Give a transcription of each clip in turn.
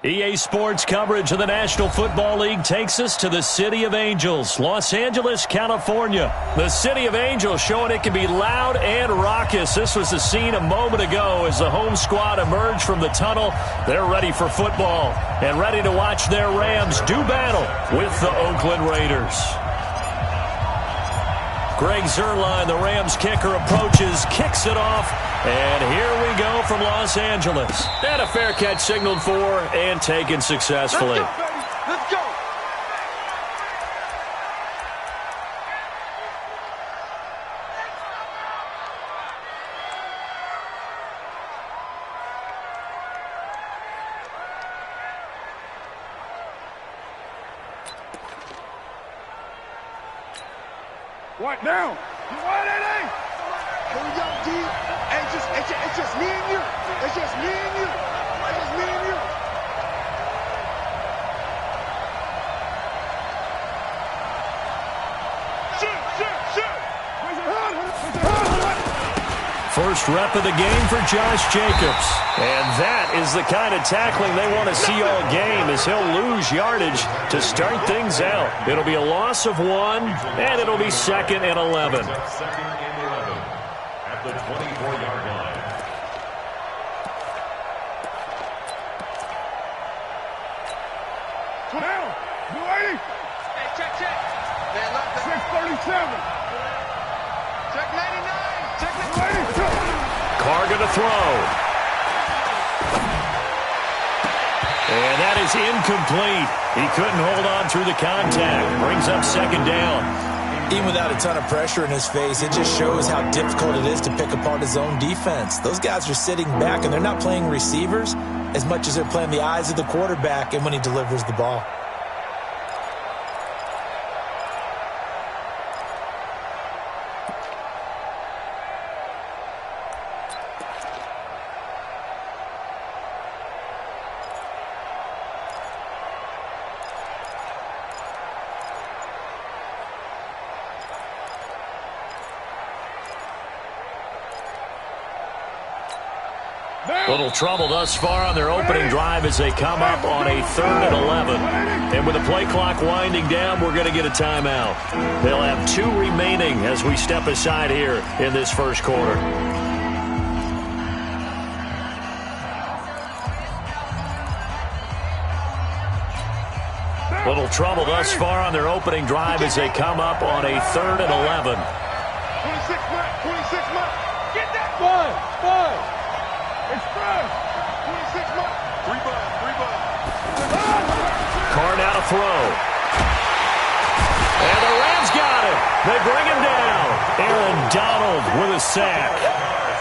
EA Sports coverage of the National Football League takes us to the City of Angels, Los Angeles, California. The City of Angels showing it can be loud and raucous. This was the scene a moment ago as the home squad emerged from the tunnel. They're ready for football and ready to watch their Rams do battle with the Oakland Raiders. Greg Zuerlein, the Rams kicker, approaches, kicks it off, and here we go from Los Angeles. And a fair catch signaled for and taken successfully. Let's go, baby. Let's go. What now? You want it, eh? Here we go, D. It's just me and you. It's just me and you. It's just me and you. Shoot. Raise your hand. First rep of the game for Josh Jacobs. And that is the kind of tackling they want to see all game as he'll lose yardage to start things out. It'll be a loss of 1, and it'll be 2nd and 11. Second and 11 at the 24-yard line. Now, you ready? Hey, check. Man, look, 637. check 99. Check You ready? Carr going to throw. And that is incomplete. He couldn't hold on through the contact. Brings up 2nd down. Even without a ton of pressure in his face, it just shows how difficult it is to pick apart his own defense. Those guys are sitting back, and they're not playing receivers as much as they're playing the eyes of the quarterback and when he delivers the ball. Little trouble thus far on their opening drive as they come up on a 3rd and 11. And with the play clock winding down, we're going to get a timeout. They'll have 2 remaining as we step aside here in this first quarter. Little trouble thus far on their opening drive as they come up on a 3rd and 11. 26 months. Get that. Five. It's fresh. 26 months. 3 bucks. Carr now to throw. And the Rams got him. They bring him down. Aaron Donald with a sack.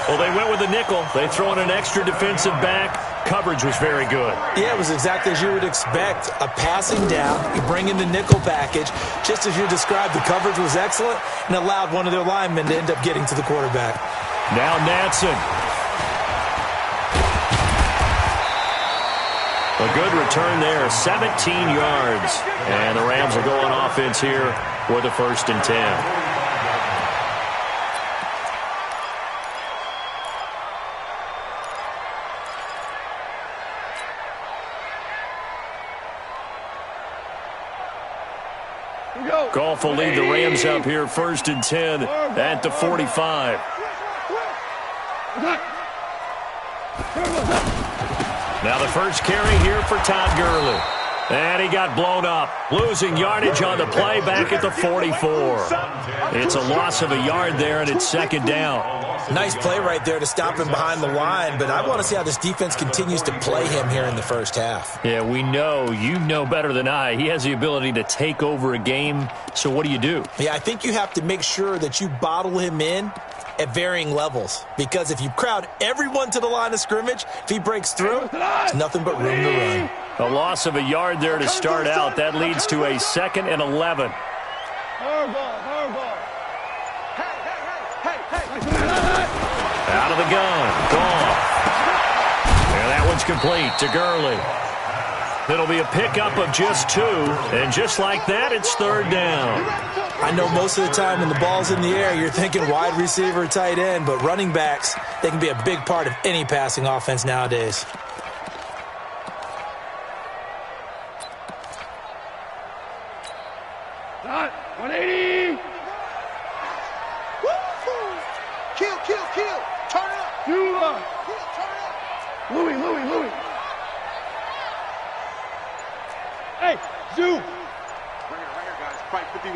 Well, they went with the nickel. They throw in an extra defensive back. Coverage was very good. Yeah, it was exactly as you would expect. A passing down, you bring in the nickel package. Just as you described, the coverage was excellent and allowed one of their linemen to end up getting to the quarterback. Now Natson. A good return there, 17 yards. And the Rams are going offense here with a 1st and 10. Goff will lead the Rams up here 1st and 10 at the 45. Now the first carry here for Todd Gurley. And he got blown up, losing yardage on the play back at the 44. It's a loss of a yard there, and it's 2nd down. Nice play right there to stop him behind the line, but I want to see how this defense continues to play him here in the first half. Yeah, we know. You know better than I. He has the ability to take over a game, so what do? Yeah, I think you have to make sure that you bottle him in at varying levels, because if you crowd everyone to the line of scrimmage, if he breaks through, it's nothing but room to run. A loss of a yard there to start out. That leads to a 2nd and 11. Out of the gun. Goff. And that one's complete to Gurley. It'll be a pickup of just 2. And just like that, it's 3rd down. I know most of the time when the ball's in the air, you're thinking wide receiver, tight end, but running backs, they can be a big part of any passing offense nowadays.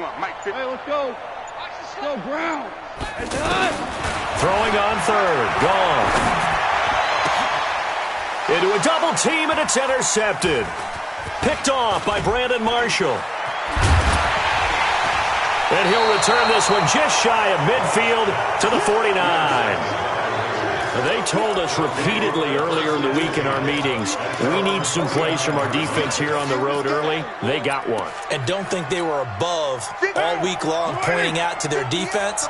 want? Mike, hey, let's go. Let's go, Brown. Throwing on third. Gone. Into a double team, and it's intercepted. Picked off by Brandon Marshall. And he'll return this one just shy of midfield to the 49. They told us repeatedly earlier in the week in our meetings, we need some plays from our defense here on the road early. They got one. And don't think they were above all week long pointing out to their defense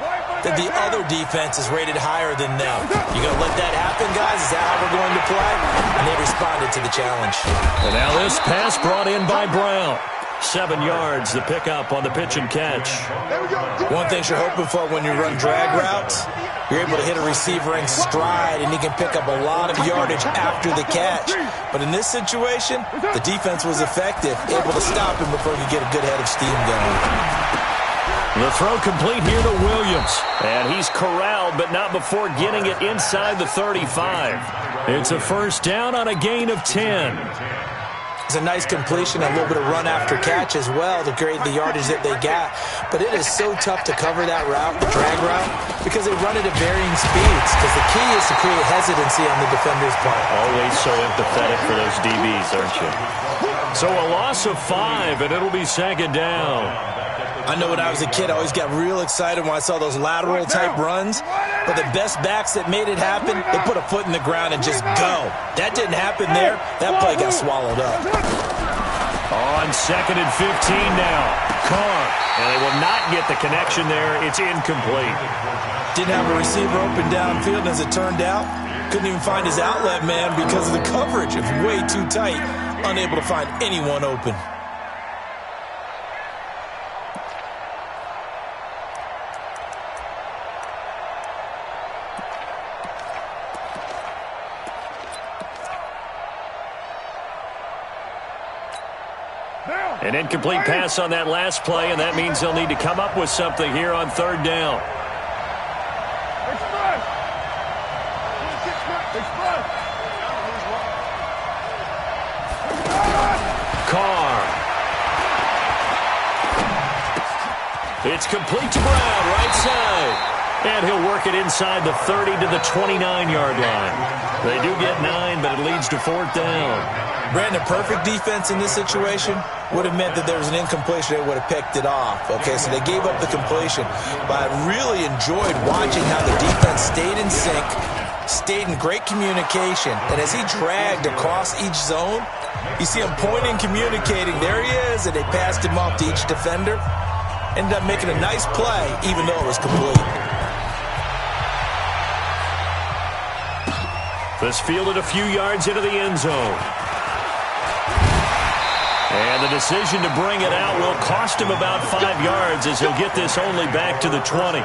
that the other defense is rated higher than them. You going to let that happen, guys? Is that how we're going to play? And they responded to the challenge. And now this pass brought in by Brown. 7 yards, the pickup on the pitch and catch. One thing you're hoping for when you run drag routes, you're able to hit a receiver in stride, and he can pick up a lot of yardage after the catch. But in this situation, the defense was effective, able to stop him before he could get a good head of steam going. The throw complete here to Williams. And he's corralled, but not before getting it inside the 35. It's a first down on a gain of 10. It's a nice completion, a little bit of run after catch as well to create the yardage that they got. But it is so tough to cover that route, the drag route, because they run it at varying speeds. Because the key is to create hesitancy on the defender's part. Always so empathetic for those DBs, aren't you? So a loss of 5, and it'll be second down. I know when I was a kid, I always got real excited when I saw those lateral-type runs. But the best backs that made it happen, they put a foot in the ground and just go. That didn't happen there. That play got swallowed up. On 2nd and 15 now. Carr. And they will not get the connection there. It's incomplete. Didn't have a receiver open downfield, and as it turned out, couldn't even find his outlet man because of the coverage. It was way too tight. Unable to find anyone open. An incomplete pass on that last play, and that means they'll need to come up with something here on third down. Carr. It's complete to Brown, right side. And he'll work it inside the 30 to the 29-yard line. They do get 9, but it leads to fourth down. Brandon, perfect defense in this situation would have meant that there was an incompletion. They would have picked it off. Okay, so they gave up the completion. But I really enjoyed watching how the defense stayed in sync, stayed in great communication. And as he dragged across each zone, you see him pointing, communicating. There he is, and they passed him off to each defender. Ended up making a nice play, even though it was complete. This fielded a few yards into the end zone. And the decision to bring it out will cost him about 5 yards as he'll get this only back to the 20.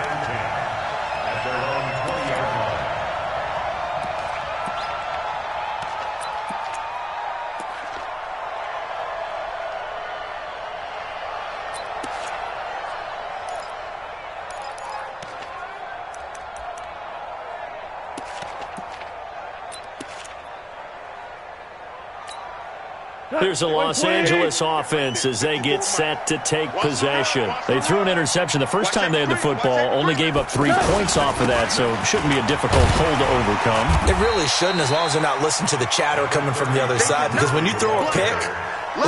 Here's a Los Angeles offense as they get set to take possession. They threw an interception the first time they had the football, only gave up 3 points off of that, so it shouldn't be a difficult hole to overcome. It really shouldn't, as long as they're not listening to the chatter coming from the other side, because when you throw a pick,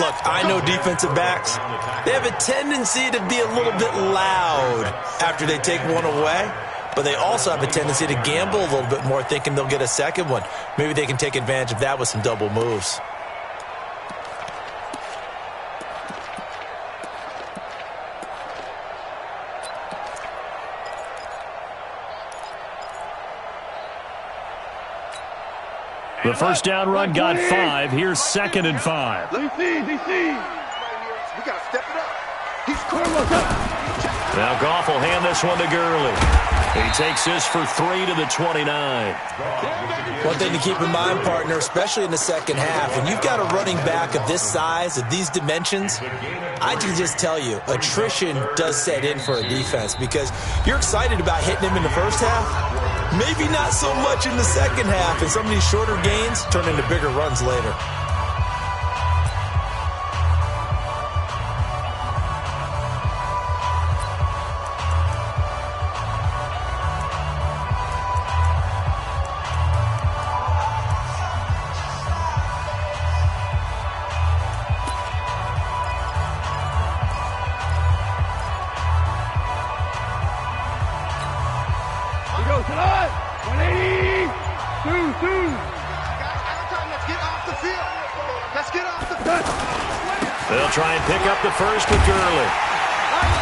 look, I know defensive backs, they have a tendency to be a little bit loud after they take one away. But they also have a tendency to gamble a little bit more, thinking they'll get a second one. Maybe they can take advantage of that with some double moves. The first down run got 5. Here's 2nd and 5. DC. We got to step it up. He's calling us up. Now Goff will hand this one to Gurley. He takes this for 3 to the 29. One thing to keep in mind, partner, especially in the second half, when you've got a running back of this size, of these dimensions, I can just tell you, attrition does set in for a defense because you're excited about hitting him in the first half. Maybe not so much in the second half, and some of these shorter gains turn into bigger runs later. field. Let's get off the They'll try and pick up the first with Gurley.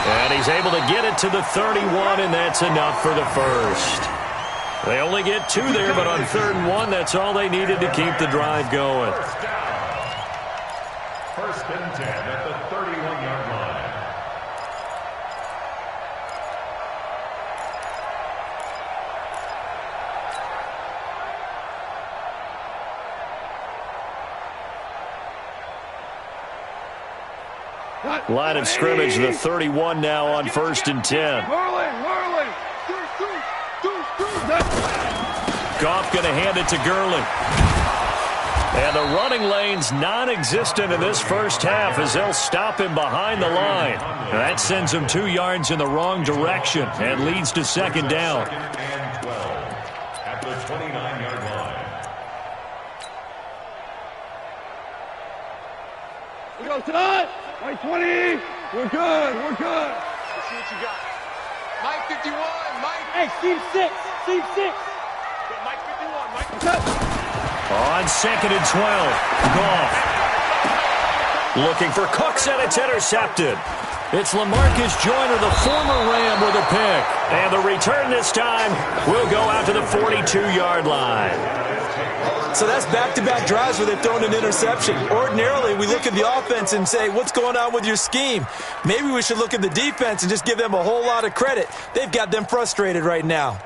And he's able to get it to the 31, and that's enough for the first. They only get 2 there, but on 3rd and 1, that's all they needed to keep the drive going. First and 10 at the 31-yard line. Line of scrimmage, the 31 now on 1st and 10. Goff going to hand it to Gurley. And the running lane's non-existent in this first half as they'll stop him behind the line. That sends him 2 yards in the wrong direction and leads to 2nd down. 2nd and 12 at the 29-yard line. We go, Todd. Right 20. We're good. We're good. Let's see what you got. Mike 51. Mike. Hey, Steve 6. Steve 6. Mike 51. Mike. On 2nd and 12, Goff looking for Cooks, and it's intercepted. It's LaMarcus Joyner, the former Ram, with a pick. And the return this time will go out to the 42-yard line. So that's back-to-back drives where they've thrown an interception. Ordinarily, we look at the offense and say, what's going on with your scheme? Maybe we should look at the defense and just give them a whole lot of credit. They've got them frustrated right now.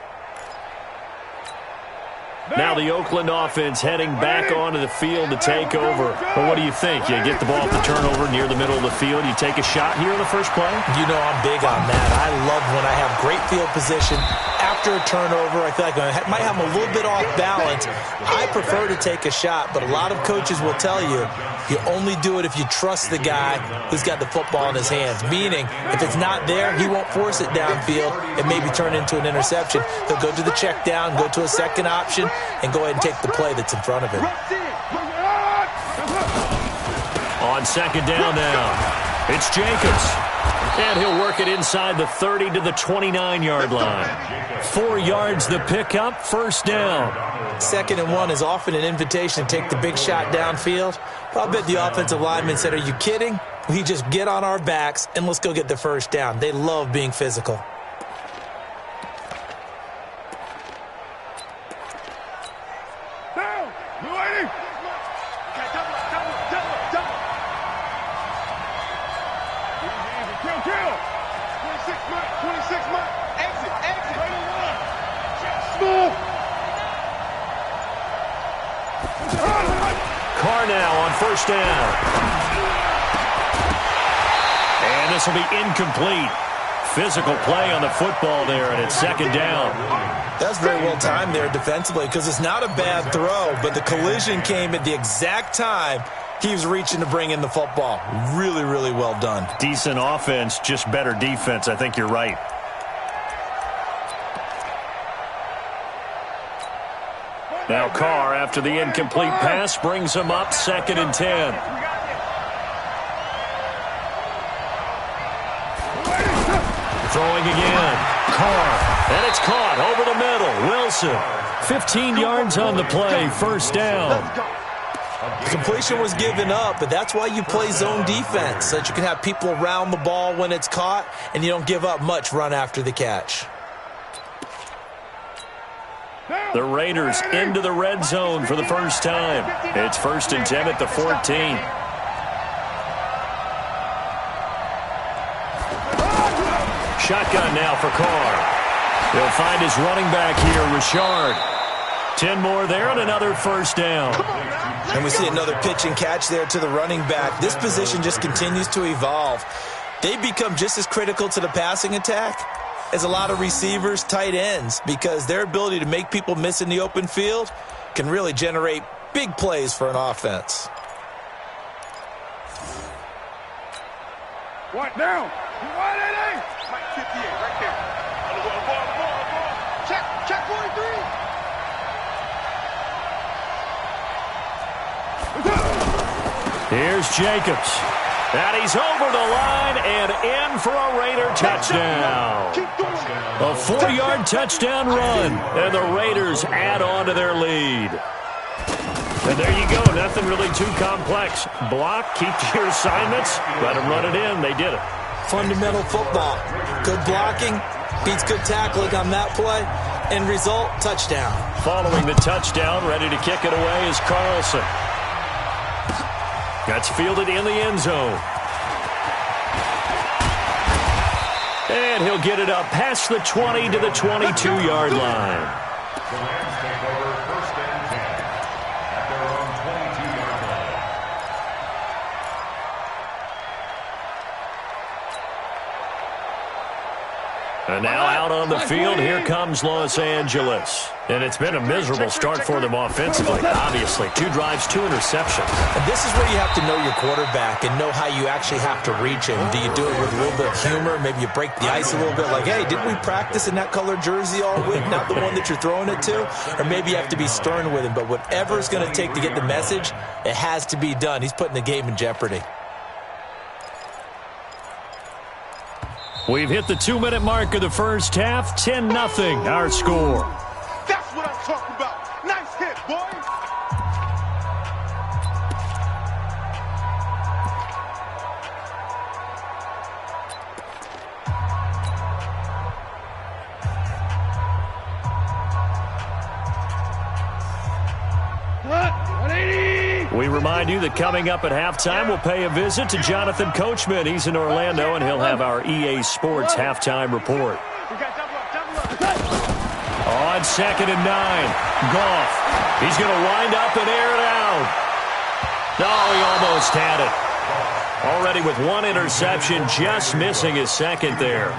Now the Oakland offense heading back onto the field to take over. But what do you think? You get the ball off the turnover near the middle of the field. You take a shot here in the first play? You know I'm big on that. I love when I have great field position. After a turnover, I feel like I might have them a little bit off balance. I prefer to take a shot, but a lot of coaches will tell you, you only do it if you trust the guy who's got the football in his hands. Meaning, if it's not there, he won't force it downfield and maybe turn into an interception. He'll go to the check down, go to a second option, and go ahead and take the play that's in front of him. On 2nd down now, it's Jacobs. And he'll work it inside the 30 to the 29-yard line. 4 yards the pickup, 1st down. 2nd and 1 is often an invitation to take the big shot downfield. But I bet the offensive lineman said, are you kidding? We just get on our backs and let's go get the 1st down. They love being physical. Down. You ready? Okay, double. Easy. Kill. 26 Mike. Exit. Smooth. Carr now on 1st down. And this will be incomplete. Physical play on the football there, and it's 2nd down. That's very well timed there defensively because it's not a bad throw, but the collision came at the exact time he was reaching to bring in the football. Really, really well done. Decent offense, just better defense. I think you're right. Now Carr, after the incomplete pass, brings him up 2nd and 10. Throwing again. Carr. And it's caught over the middle. Wilson. 15 yards on the play. 1st down. Completion was given up, but that's why you play zone defense, so that you can have people around the ball when it's caught, and you don't give up much run after the catch. The Raiders into the red zone for the first time. It's 1st and 10 at the 14. Shotgun now for Carr. He'll find his running back here, Richard. 10 more there and another 1st down. And we see another pitch and catch there to the running back. This position just continues to evolve. They become just as critical to the passing attack as a lot of receivers, tight ends, because their ability to make people miss in the open field can really generate big plays for an offense. What now? What it is? Mike 58, right there. Ball. Check 43. Here's Jacobs. And he's over the line and in for a Raider touchdown. A 4-yard touchdown run. And the Raiders add on to their lead. And there you go. Nothing really too complex. Block, keep to your assignments, let them run it in. They did it. Fundamental football. Good blocking beats good tackling on that play. End result, touchdown. Following the touchdown, ready to kick it away is Carlson. That's fielded in the end zone. And he'll get it up past the 20 to the 22-yard line. The Rams take over 1st and 10 at their own 22-yard line. And now out on the field, here comes Los Angeles. And it's been a miserable start for them offensively, obviously. 2 drives, 2 interceptions. And this is where you have to know your quarterback and know how you actually have to reach him. Do you do it with a little bit of humor? Maybe you break the ice a little bit like, hey, didn't we practice in that color jersey all week, not the one that you're throwing it to? Or maybe you have to be stern with him. But whatever it's going to take to get the message, it has to be done. He's putting the game in jeopardy. We've hit the 2-minute mark of the first half. 10-0, our score. That's what I'm talking about. Nice hit, boy. We remind you that coming up at halftime, we'll pay a visit to Jonathan Coachman. He's in Orlando, and he'll have our EA Sports halftime report. On 2nd and 9, Goff. He's going to wind up and air it out. No, he almost had it. Already with 1 interception, just missing his second there.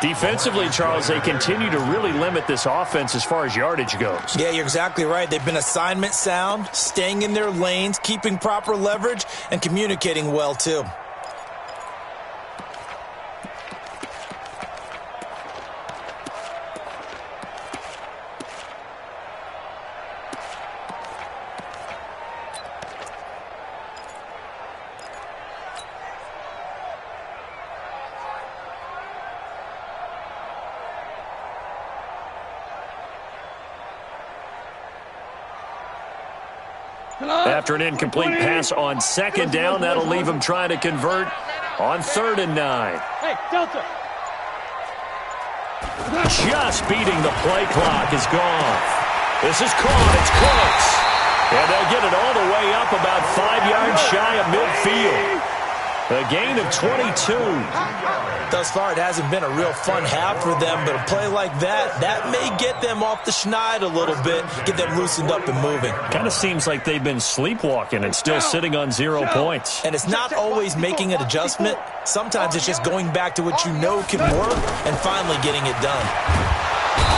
Defensively, Charles, they continue to really limit this offense as far as yardage goes. Yeah, you're exactly right. They've been assignment sound, staying in their lanes, keeping proper leverage, and communicating well, too. After an incomplete pass on 2nd down, that'll leave him trying to convert on 3rd and 9. Hey, Delta. Just beating the play clock is gone. This is caught. It's Cooks. And they'll get it all the way up about 5 yards shy of midfield. A gain of 22. Thus far, it hasn't been a real fun half for them, but a play like that may get them off the schneid a little bit, get them loosened up and moving. Kind of seems like they've been sleepwalking and still sitting on 0 points. And it's not always making an adjustment. Sometimes it's just going back to what you know can work and finally getting it done.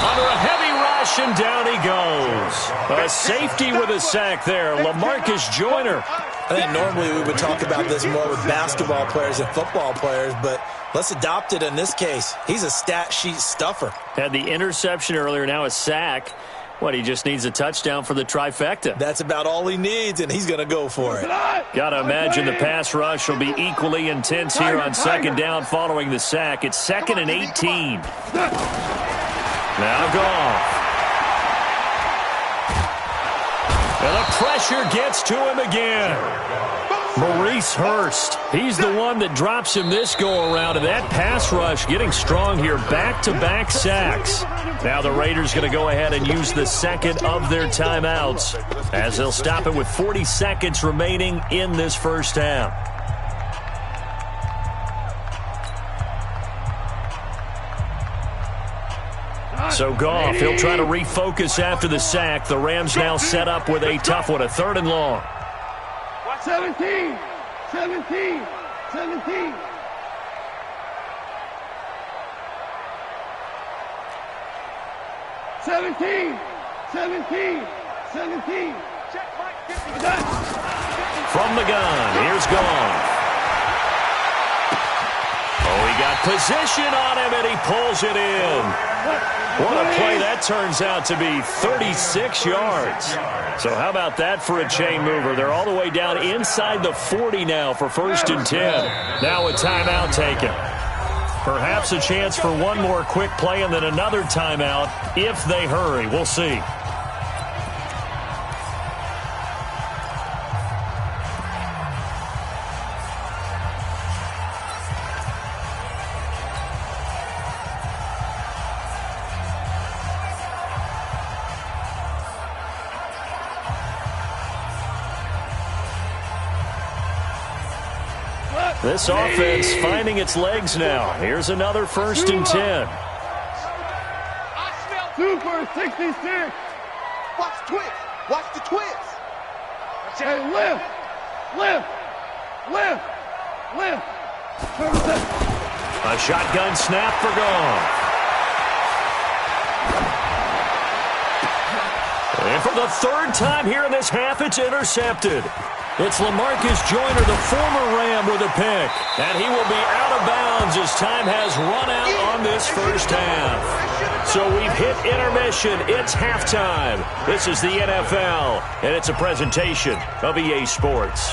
Under a heavy rush, and down he goes. A safety with a sack there, LaMarcus Joyner. I think normally we would talk about this more with basketball players and football players, but let's adopt it in this case. He's a stat sheet stuffer. Had the interception earlier, now a sack. What, he just needs a touchdown for the trifecta. That's about all he needs, and he's going to go for it. Got to imagine the pass rush will be equally intense here on 2nd down following the sack. It's 2nd and 18. Now Goff. And the pressure gets to him again. Maurice Hurst. He's the one that drops him this go-around, and that pass rush getting strong here. Back-to-back sacks. Now the Raiders going to go ahead and use the 2nd of their timeouts as they'll stop it with 40 seconds remaining in this first half. So Goff, he'll try to refocus after the sack. The Rams now set up with a tough one, a 3rd and long. 17. 17. From the gun, here's Goff. Oh, he got position on him, and he pulls it in. What a play that turns out to be, 36 yards. So how about that for a chain mover? They're all the way down inside the 40 now for 1st and 10. Now a timeout taken. Perhaps a chance for one more quick play and then another timeout if they hurry. We'll see. This offense finding its legs now. Here's another 1st and 10. Super 66. Watch the twist. Watch the twist. Hey, lift. A shotgun snap for Goff. And for the 3rd time here in this half, it's intercepted. It's LaMarcus Joyner, the former Ram, with a pick. And he will be out of bounds as time has run out on this first half. So we've hit intermission. It's halftime. This is the NFL, and it's a presentation of EA Sports.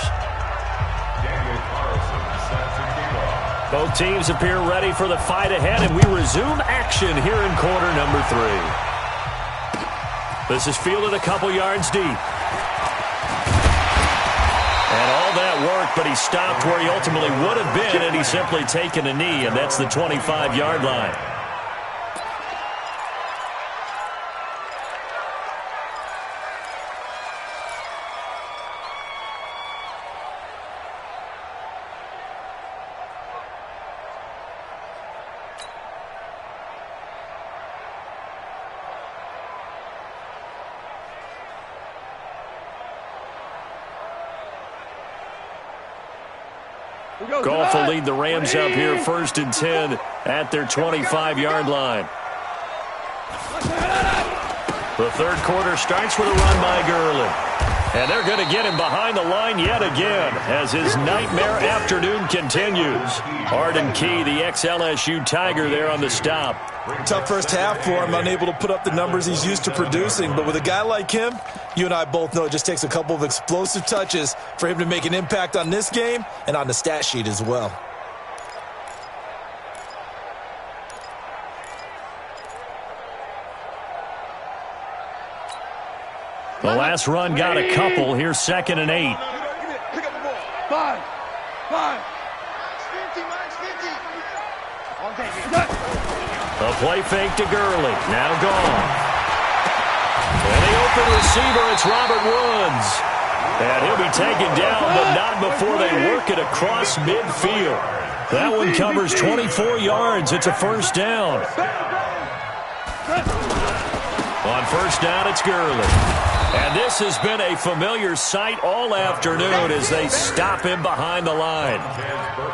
Both teams appear ready for the fight ahead, and we resume action here in quarter number 3. This is fielded a couple yards deep. And all that work, but he stopped where he ultimately would have been, and he's simply taken a knee, and that's the 25-yard line. Goff will lead the Rams up here 1st and 10 at their 25-yard line. The 3rd quarter starts with a run by Gurley. And they're going to get him behind the line yet again as his nightmare afternoon continues. Arden Key, the ex-LSU Tiger, there on the stop. Tough first half for him, unable to put up the numbers he's used to producing. But with a guy like him, you and I both know it just takes a couple of explosive touches for him to make an impact on this game and on the stat sheet as well. The last run got a couple. Here's 2nd and 8. Five. A play fake to Gurley. Now gone. And the open receiver, it's Robert Woods. And he'll be taken down, but not before they work it across midfield. That one covers 24 yards. It's a 1st down. On 1st down, it's Gurley. And this has been a familiar sight all afternoon as they stop him behind the line.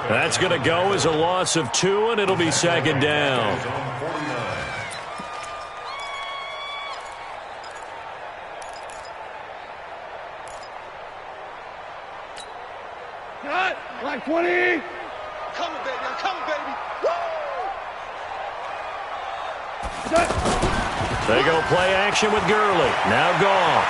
That's going to go as a loss of 2, and it'll be 2nd down. Cut. Like 20. Coming, baby. I'm coming, baby. They go play action with Gurley. Now Goff.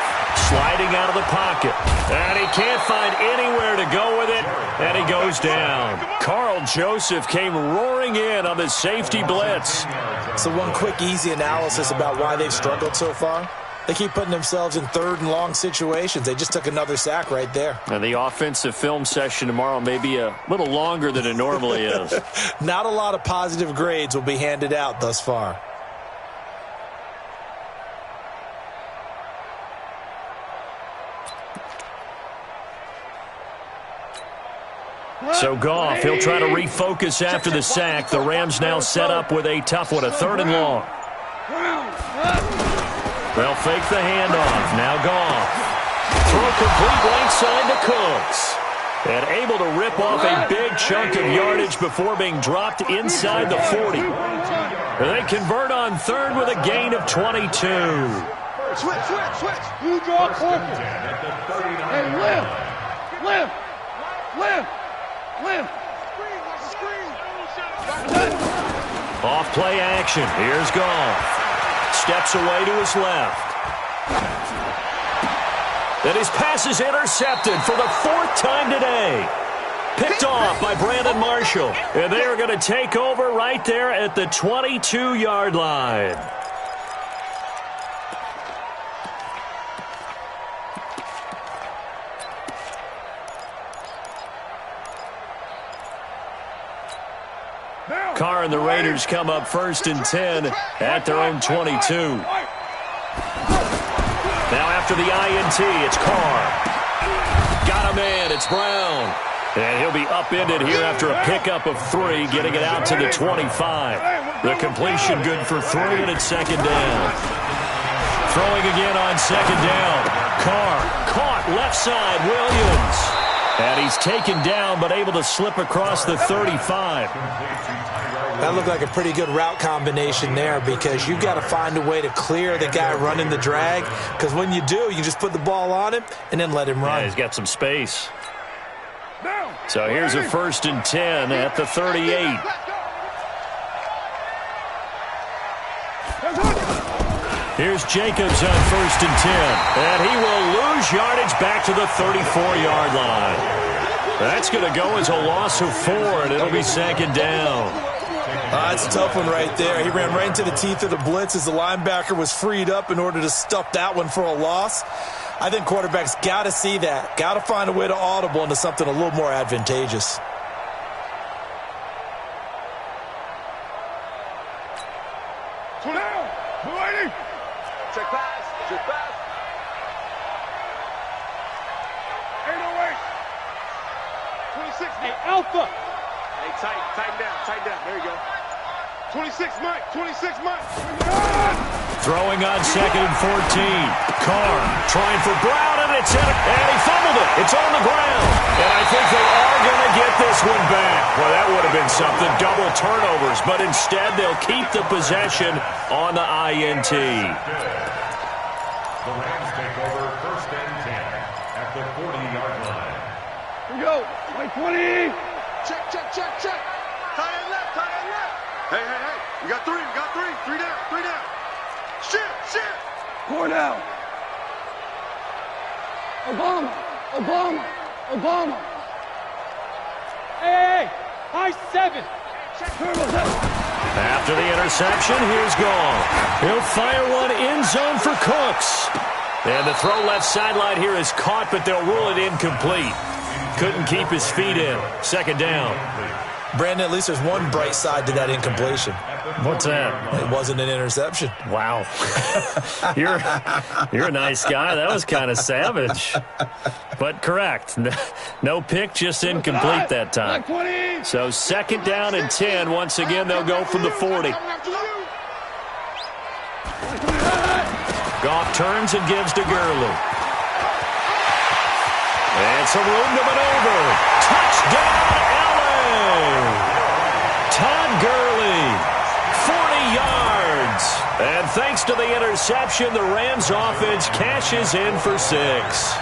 Sliding out of the pocket. And he can't find anywhere to go with it. And he goes down. Carl Joseph came roaring in on the safety blitz. So one quick, easy analysis about why they've struggled so far. They keep putting themselves in 3rd and long situations. They just took another sack right there. And the offensive film session tomorrow may be a little longer than it normally is. Not a lot of positive grades will be handed out thus far. So Goff, he'll try to refocus after the sack. The Rams now set up with a tough one, a 3rd and long. They'll fake the handoff. Now Goff. Throw complete right side to Cooks. And able to rip off a big chunk of yardage before being dropped inside the 40. They convert on 3rd with a gain of 22. Switch. You draw corner. Hey, lift. Off play action. Here's Goff. Steps away to his left. And his pass is intercepted for the 4th time today. Picked off by Brandon Marshall. And they are going to take over right there at the 22-yard line. Carr and the Raiders come up 1st and 10 at their own 22. Now after the INT, it's Carr. Got a man, it's Brown. And he'll be upended here after a pickup of 3, getting it out to the 25. The completion good for 3, and it's second down. Throwing again on second down. Carr caught left side, Williams. And he's taken down, but able to slip across the 35. That looked like a pretty good route combination there, because you've got to find a way to clear the guy running the drag, because when you do, you just put the ball on him and then let him run. Yeah, he's got some space. So here's a 1st and 10 at the 38. Here's Jacobs on 1st and 10. And he will lose yardage back to the 34-yard line. That's going to go as a loss of 4, and it'll be second down. That's a tough one right there. He ran right into the teeth of the blitz as the linebacker was freed up in order to stuff that one for a loss. I think quarterbacks got to see that. Got to find a way to audible into something a little more advantageous. Check pass. Check pass. 808. 26. Hey, Alpha. Hey, tighten down. There you go. 26, Mike. 26, Mike. Throwing on 2nd and 14. Carr trying for Brown, and it's in, and he fumbled it. It's on the ground. And I think they are going to get this one back. Well, that would have been something. Double turnovers, but instead they'll keep the possession on the INT. The Rams take over 1st and 10 at the 40-yard line. Here we go. Mike 20. Check. Tight end left. Hey. We got 3. 3 down. Shit. 4 down. Obama. Hey. High 7. After the interception, here's Gall. He'll fire one end zone for Cooks. And the throw left sideline here is caught, but they'll rule it incomplete. Couldn't keep his feet in. Second down. Brandon, at least there's one bright side to that incompletion. What's that? It wasn't an interception. Wow. You're a nice guy. That was kind of savage. But correct. No pick, just incomplete that time. So second down and 10. Once again, they'll go from the 40. Goff turns and gives to Gurley. And some room to maneuver. Touchdown, LA! Todd Gurley, 40 yards. And thanks to the interception, the Rams offense cashes in for 6.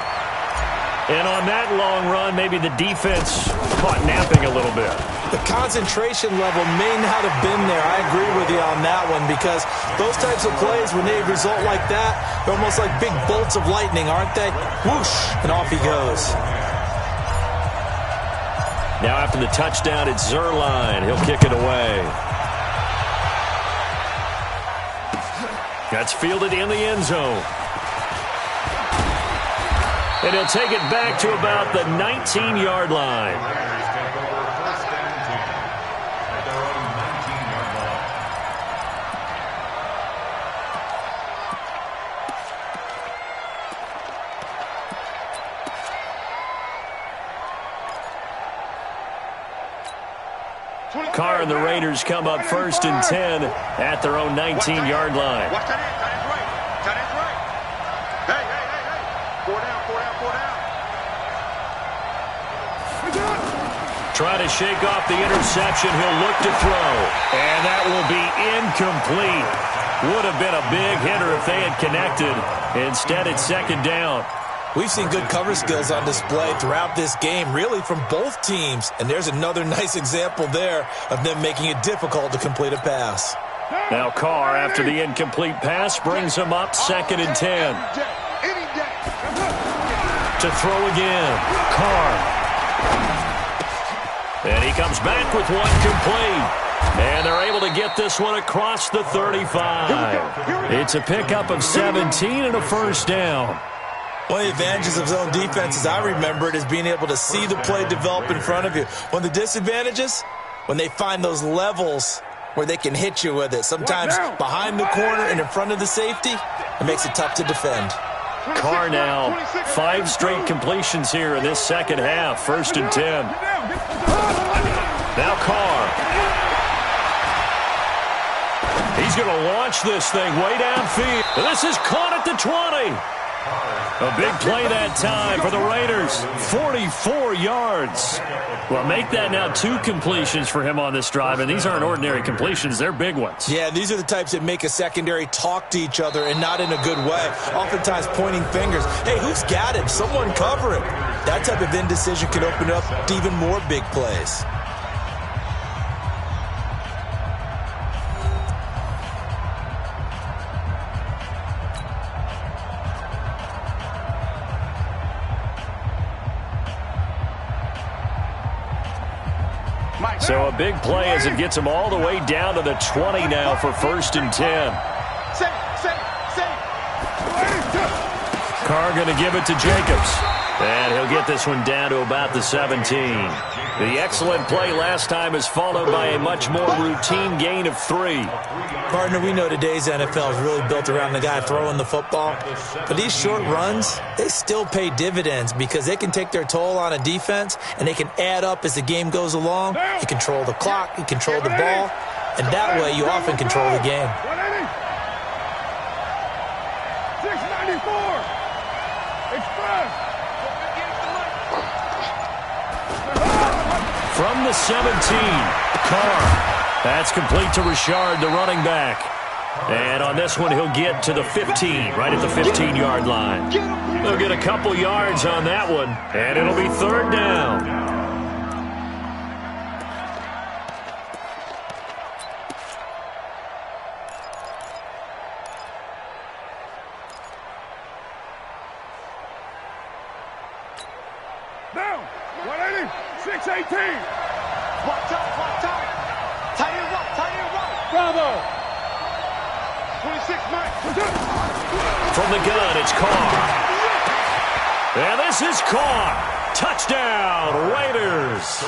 And on that long run, maybe the defense caught napping a little bit. The concentration level may not have been there. I agree with you on that one, because those types of plays, when they result like that, they're almost like big bolts of lightning, aren't they? Whoosh, and off he goes. Now after the touchdown, it's Zuerlein. He'll kick it away. That's fielded in the end zone. And he'll take it back to about the 19-yard line. Raiders take over 1st and 10 at their own 19-yard line. Carr and the Raiders come up 1st and 10 at their own 19-yard line. Watch that end. Tight end's right. Hey. 4 down. Try to shake off the interception. He'll look to throw. And that will be incomplete. Would have been a big hitter if they had connected. Instead, it's second down. We've seen good cover skills on display throughout this game, really from both teams. And there's another nice example there of them making it difficult to complete a pass. Now Carr, after the incomplete pass, brings him up 2nd and 10. To throw again. Carr. And he comes back with one complete. And they're able to get this one across the 35. It's a pickup of 17 and a first down. One of the advantages of zone defense, as I remember it, is being able to see the play develop in front of you. One of the disadvantages, when they find those levels where they can hit you with it. Sometimes behind the corner and in front of the safety, it makes it tough to defend. Carr now, 5 straight completions here in this second half. 1st and 10. Now Carr. He's going to launch this thing way downfield. This is caught at the 20. A big play that time for the Raiders. 44 yards. Well, make that now 2 completions for him on this drive, and these aren't ordinary completions. They're big ones. Yeah, these are the types that make a secondary talk to each other and not in a good way. Oftentimes pointing fingers. Hey, who's got him? Someone cover him. That type of indecision can open up to even more big plays. So a big play as it gets him all the way down to the 20 now for 1st and 10. Carr going to give it to Jacobs. And he'll get this one down to about the 17. The excellent play last time is followed by a much more routine gain of 3. Partner, we know today's NFL is really built around the guy throwing the football. But these short runs, they still pay dividends because they can take their toll on a defense, and they can add up as the game goes along. You control the clock, you control the ball, and that way you often control the game. 694. Express. From the 17, Carr. That's complete to Richard, the running back. And on this one, he'll get to the 15, right at the 15-yard line. They'll get a couple yards on that one, and it'll be 3rd down. Down. 180. 618. Watch out. Tight end right. Bravo. 26, Mike. From the gun, it's Carr. And this is Carr. Touchdown, Raiders.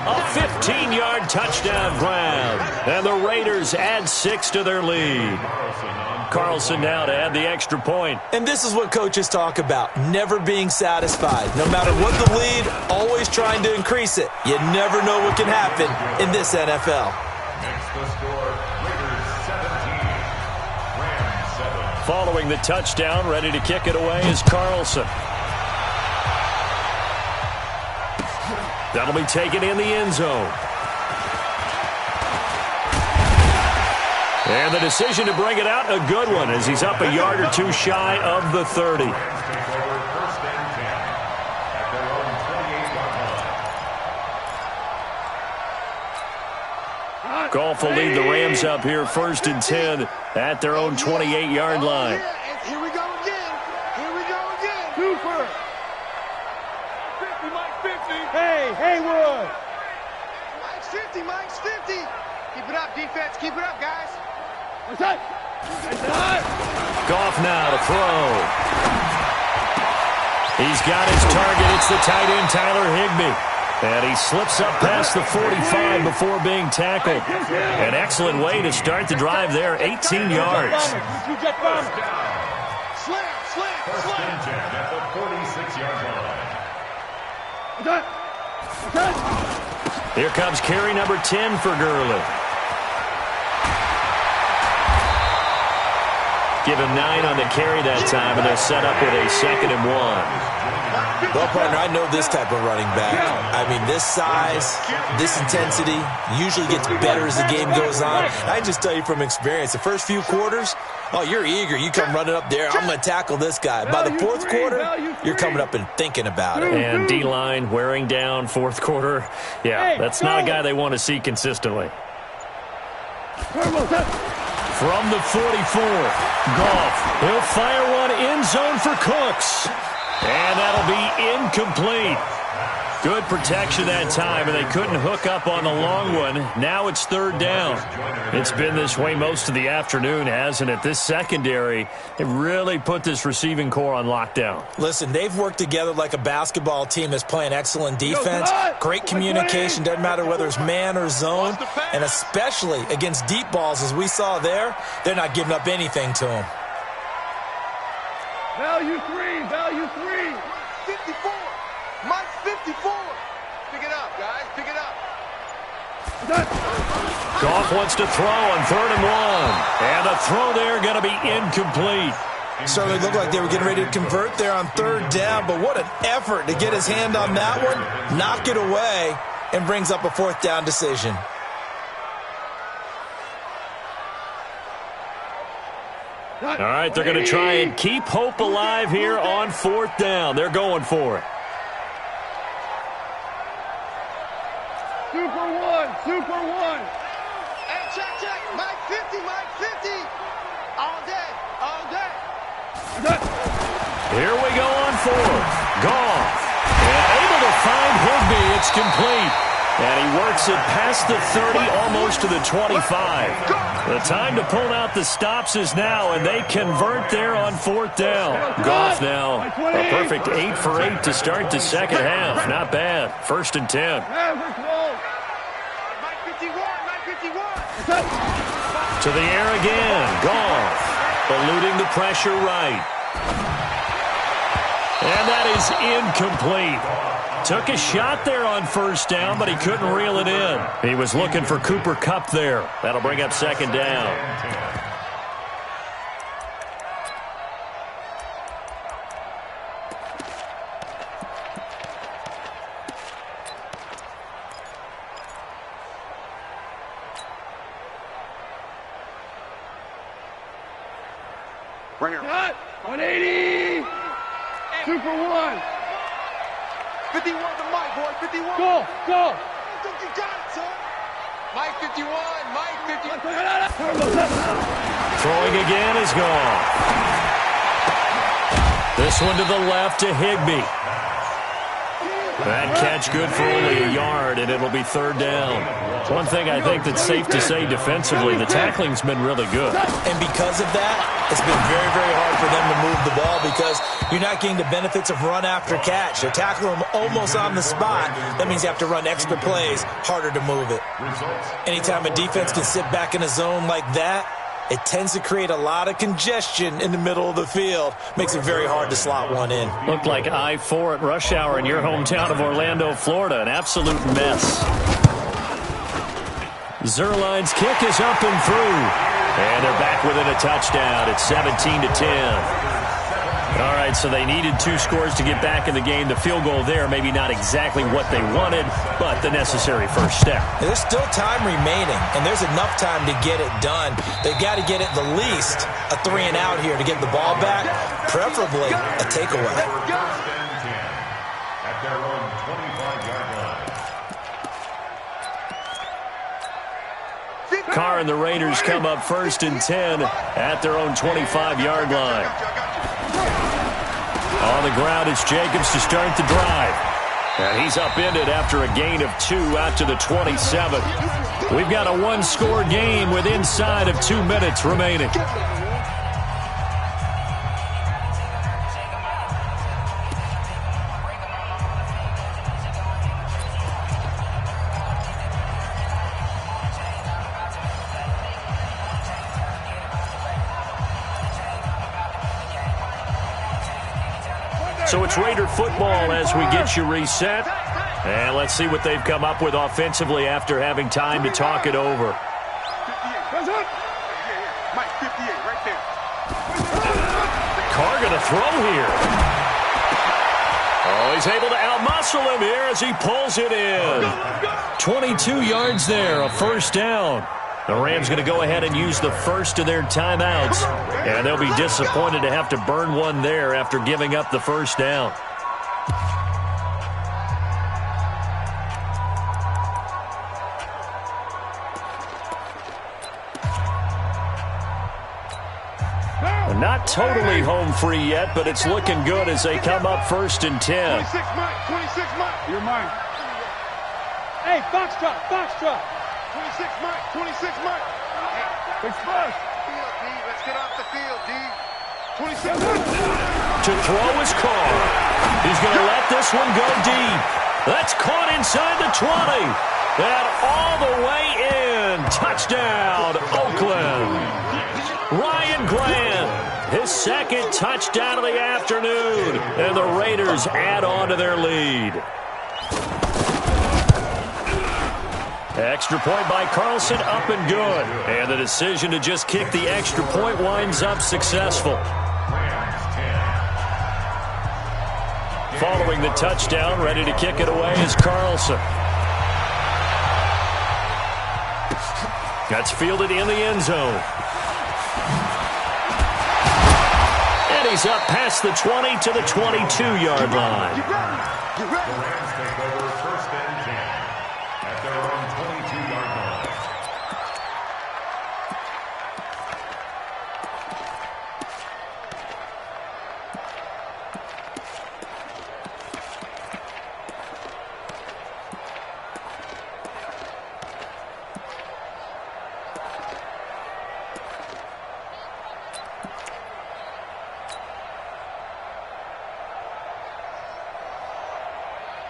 A 15-yard touchdown grab. And the Raiders add 6 to their lead. Carlson now to add the extra point. And this is what coaches talk about, never being satisfied. No matter what the lead, always trying to increase it. You never know what can happen in this NFL. Next the score, Raiders 17, Rams 7. Following the touchdown, ready to kick it away is Carlson. That'll be taken in the end zone. And the decision to bring it out, a good one, as he's up a yard or 2 shy of the 30. Goff will lead the Rams up here 1st and 10 at their own 28-yard line. Here we go again. Cooper. 50, Mike, 50. Hey, Haywood. Mike's 50. Keep it up, defense. Keep it up, guys. Goff now to throw. He's got his target. It's the tight end, Tyler Higbee. And he slips up past the 45 before being tackled. An excellent way to start the drive there, 18 yards. Slam. First and 10 at the 46-yard line. Here comes carry number 10 for Gurley. Give him 9 on the carry that time, and they'll set up with a 2nd and 1. Well, partner, I know this type of running back. I mean, this size, this intensity usually gets better as the game goes on. I just tell you from experience, the first few quarters, oh, you're eager. You come running up there, I'm going to tackle this guy. By the 4th quarter, you're coming up and thinking about it. And D-line wearing down 4th quarter. Yeah, that's not a guy they want to see consistently. From the 44, Goff. He'll fire one end zone for Cooks. And that'll be incomplete. Good protection that time, and they couldn't hook up on the long one. Now it's 3rd down. It's been this way most of the afternoon, hasn't it? This secondary, it really put this receiving core on lockdown. Listen, they've worked together like a basketball team that's playing excellent defense. Great communication, doesn't matter whether it's man or zone. And especially against deep balls, as we saw there, they're not giving up anything to them. Value three. 54. Mike 54. Pick it up, guys. Pick it up. Goff wants to throw on 3rd and 1. And a throw there going to be incomplete. Certainly looked like they were getting ready to convert there on 3rd down, but what an effort to get his hand on that one, knock it away, and brings up a 4th down decision. All right, they're going to try and keep hope alive here on 4th down. They're going for it. Super one. Hey, check. Mike 50. All day. Here we go on 4th. Goff. And able to find Higbee. It's complete. And he works it past the 30, almost to the 25. The time to pull out the stops is now, and they convert there on 4th down. Goff now a perfect 8 for 8 to start the second half. Not bad. 1st and 10. Mike 51. To the air again. Goff eluding the pressure right. And that is incomplete. Took a shot there on 1st down, but he couldn't reel it in. He was looking for Cooper Kupp there. That'll bring up 2nd down. Right here. Cut. 180. Super one. 51 to Mike, boy. 51. Go. I think you got it, son. Mike 51. Mike 51. Throwing again is gone. This one to the left to Higbee. That catch good for only a yard, and it'll be 3rd down. One thing I think that's safe to say defensively, the tackling's been really good. And because of that, it's been very, very hard for them to move the ball because you're not getting the benefits of run after catch. They're tackling them almost on the spot. That means you have to run extra plays, harder to move it. Anytime a defense can sit back in a zone like that, it tends to create a lot of congestion in the middle of the field. Makes it very hard to slot one in. Looked like I-4 at rush hour in your hometown of Orlando, Florida. An absolute mess. Zuerlein's kick is up and through. And they're back within a touchdown. It's 17-10. All right, so they needed 2 scores to get back in the game. The field goal there, maybe not exactly what they wanted, but the necessary first step. There's still time remaining, and there's enough time to get it done. They've got to get at the least a 3 and out here to get the ball back, preferably a takeaway. At their own 25-yard line. Carr and the Raiders come up 1st and 10 at their own 25-yard line. On the ground, it's Jacobs to start the drive. And he's upended after a gain of 2 out to the 27. We've got a 1-score game with inside of 2 minutes remaining. So it's Raider football as we get you reset. And let's see what they've come up with offensively after having time to talk it over. 58. Mike 58 right there. Carr going to throw here. Oh, he's able to outmuscle him here as he pulls it in. 22 yards there, a 1st down. The Rams going to go ahead and use the first of their timeouts, and they'll be disappointed to have to burn one there after giving up the 1st down. Not totally home free yet, but it's looking good as they come up 1st and 10. 26 Mike. You're mine. Hey, Foxtrot. 26 Mike. Big splash. Let's get off the field, D. 27. To throw is Carr. He's going to let this one go deep. That's caught inside the 20. And all the way in. Touchdown, Oakland. Ryan Grant his second touchdown of the afternoon. And the Raiders add on to their lead. Extra point by Carlson, up and good. And the decision to just kick the extra point winds up successful. Following the touchdown, ready to kick it away is Carlson. That's fielded in the end zone. And he's up past the 20 to the 22-yard line. The Rams take over first and 10 at their own 22-yard line.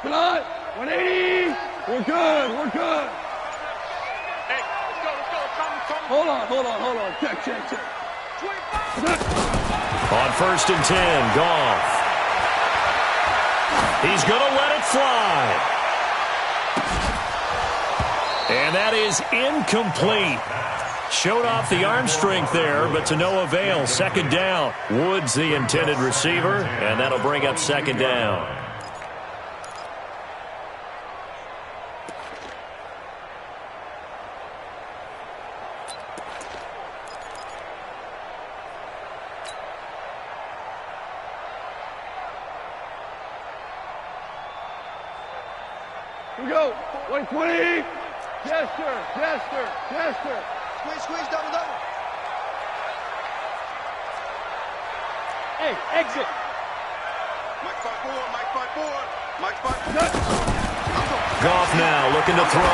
Come on, 180. We're good. We're good. Hey, let's go. Come. Hold on. Check. On first and 10, Goff. He's going to let it fly. And that is incomplete. Showed off the arm strength there, but to no avail. Second down. Woods the intended receiver, and that'll bring up second down. Here we go. 120. Jester. Squeeze, double. Hey, exit. Mike 5-4. Goff now looking to throw.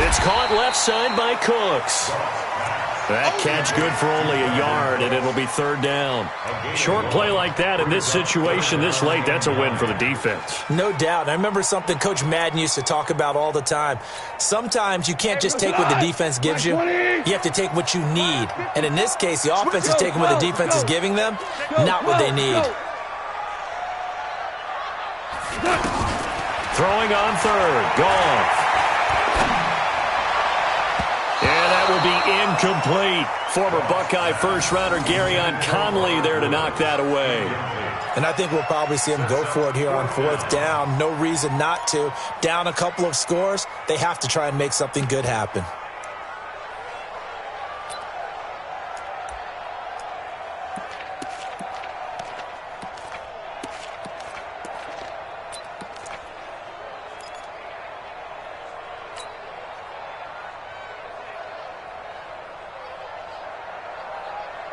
It's caught left side by Cooks. That catch good for only a yard, and it'll be third down. Short play like that in this situation this late, that's a win for the defense. No doubt. I remember something Coach Madden used to talk about all the time. Sometimes you can't just take what the defense gives you. You have to take what you need. And in this case, the offense is taking what the defense is giving them, not what they need. Throwing on third. Goff. And that will be incomplete. Former Buckeye first-rounder Garyon Conley there to knock that away. And I think we'll probably see him go for it here on fourth down. No reason not to. Down a couple of scores, they have to try and make something good happen.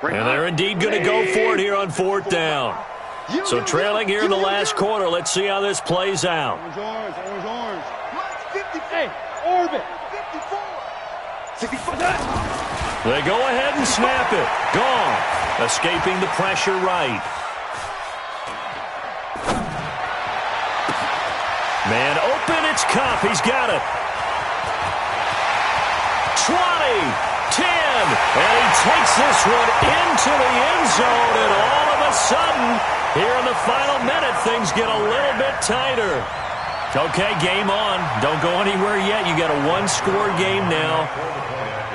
And they're indeed going to go for it here on fourth down. So trailing here in the last quarter. Let's see how this plays out. Orange. Hey, Orbit. 54. They go ahead and snap it. Goff escaping the pressure right. Man open, it's Kupp. He's got it. 20, 10, and he takes this one into the end zone, and all of a sudden, here in the final minute, things get a little bit tighter. Okay, game on. Don't go anywhere yet. You got a one-score game now.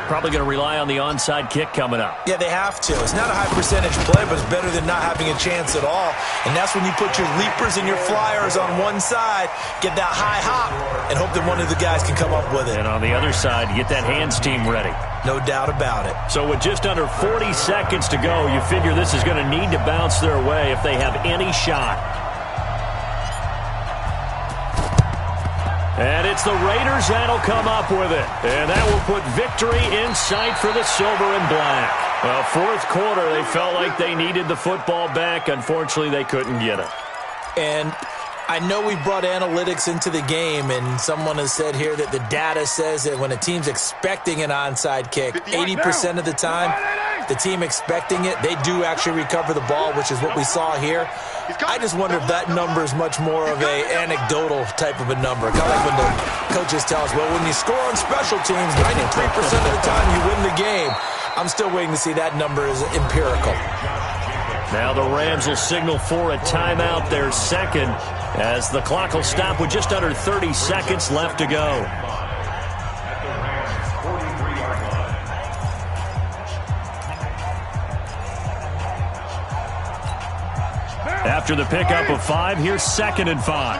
Probably going to rely on the onside kick coming up. Yeah, they have to. It's not a high-percentage play, but it's better than not having a chance at all. And that's when you put your leapers and your flyers on one side, get that high hop, and hope that one of the guys can come up with it. And on the other side, get that hands team ready. No doubt about it. So with just under 40 seconds to go, you figure this is going to need to bounce their way if they have any shot. And it's the Raiders that'll come up with it. And that will put victory in sight for the silver and black. Well, fourth quarter, they felt like they needed the football back. Unfortunately, they couldn't get it. And I know we brought analytics into the game, and someone has said here that the data says that when a team's expecting an onside kick, 80% of the time, the team expecting it, they do actually recover the ball, which is what we saw here. I just wonder if that number is much more of a anecdotal type of a number. Kind of like when the coaches tell us, well, when you score on special teams, 93% of the time you win the game. I'm still waiting to see that number is empirical. Now the Rams will signal for a timeout, their second, as the clock will stop with just under 30 seconds left to go. After the pickup of 5, here's 2nd and 5.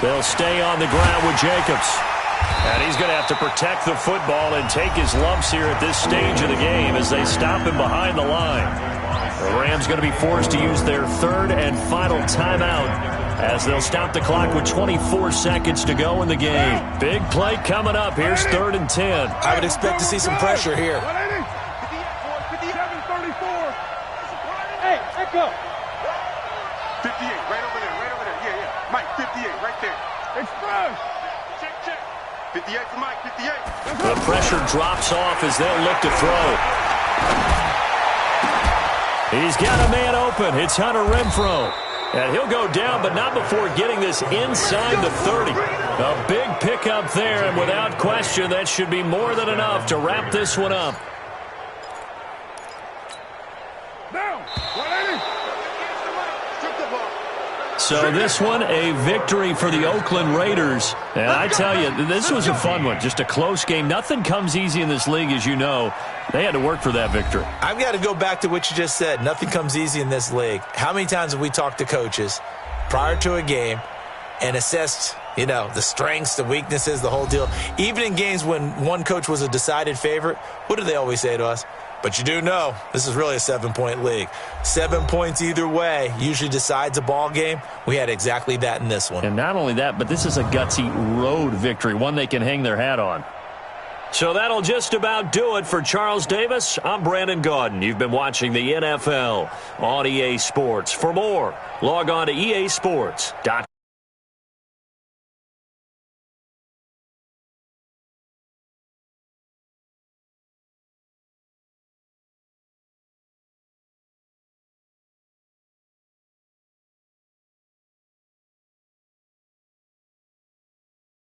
They'll stay on the ground with Jacobs. And he's going to have to protect the football and take his lumps here at this stage of the game as they stop him behind the line. The Rams going to be forced to use their 3rd and final timeout as they'll stop the clock with 24 seconds to go in the game. Big play coming up. Here's 3rd and 10. I would expect to see some pressure here. 58, right over there. Yeah. Mike, 58, right there. Express. Check. 58 for Mike, 58. The pressure drops off as they'll look to throw. He's got a man open. It's Hunter Renfrow. And he'll go down, but not before getting this inside the 30. A big pickup there, and without question, that should be more than enough to wrap this one up. So this one, a victory for the Oakland Raiders. And I tell you, this was a fun one. Just a close game. Nothing comes easy in this league, as you know. They had to work for that victory. I've got to go back to what you just said. Nothing comes easy in this league. How many times have we talked to coaches prior to a game and assessed, the strengths, the weaknesses, the whole deal? Even in games when one coach was a decided favorite, what do they always say to us? But you do know this is really a 7-point league. 7 points either way usually decides a ball game. We had exactly that in this one. And not only that, but this is a gutsy road victory, one they can hang their hat on. So that'll just about do it for Charles Davis. I'm Brandon Gaudin. You've been watching the NFL on EA Sports. For more, log on to easports.com.